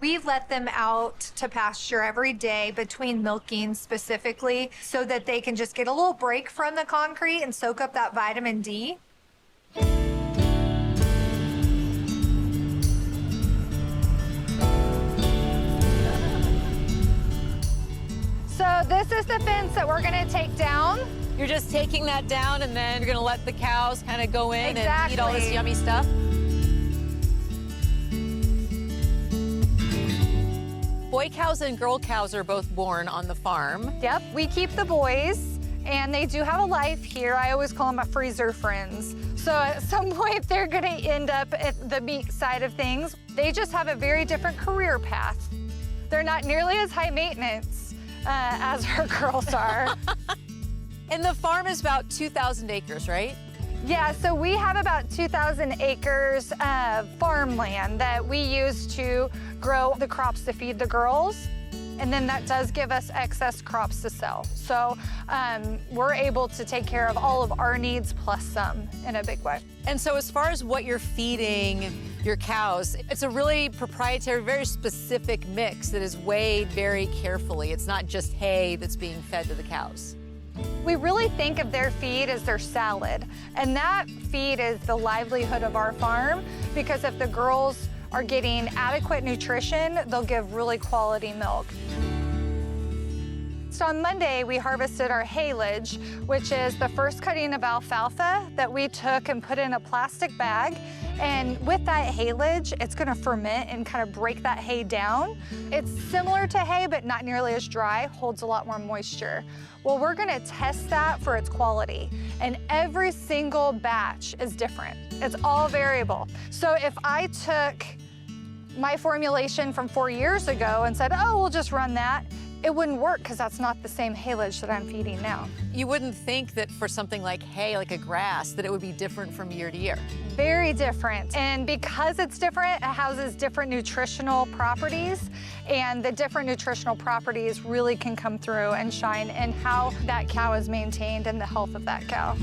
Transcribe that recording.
We let them out to pasture every day between milking specifically so that they can just get a little break from the concrete and soak up that vitamin D. So this is the fence that we're gonna take down. You're just taking that down and then you're gonna let the cows kind of go in and eat all this Exactly. yummy stuff? Boy cows and girl cows are both born on the farm. Yep, we keep the boys, and they do have a life here. I always call them my freezer friends. So at some point, they're gonna end up at the meat side of things. They just have a very different career path. They're not nearly as high maintenance as our girls are. And the farm is about 2,000 acres, right? Yeah, so we have about 2,000 acres of farmland that we use to grow the crops to feed the girls. And then that does give us excess crops to sell. So we're able to take care of all of our needs plus some in a big way. And so as far as what you're feeding your cows, it's a really proprietary, very specific mix that is weighed very carefully. It's not just hay that's being fed to the cows. We really think of their feed as their salad, and that feed is the livelihood of our farm, because if the girls are getting adequate nutrition, they'll give really quality milk. So on Monday, we harvested our haylage, which is the first cutting of alfalfa that we took and put in a plastic bag. And with that haylage, it's gonna ferment and kind of break that hay down. It's similar to hay, but not nearly as dry, holds a lot more moisture. Well, we're gonna test that for its quality. And every single batch is different. It's all variable. So if I took my formulation from 4 years ago and said, oh, we'll just run that, it wouldn't work because that's not the same haylage that I'm feeding now. You wouldn't think that for something like hay, like a grass, that it would be different from year to year. Very different. And because it's different, it houses different nutritional properties. And the different nutritional properties really can come through and shine in how that cow is maintained and the health of that cow.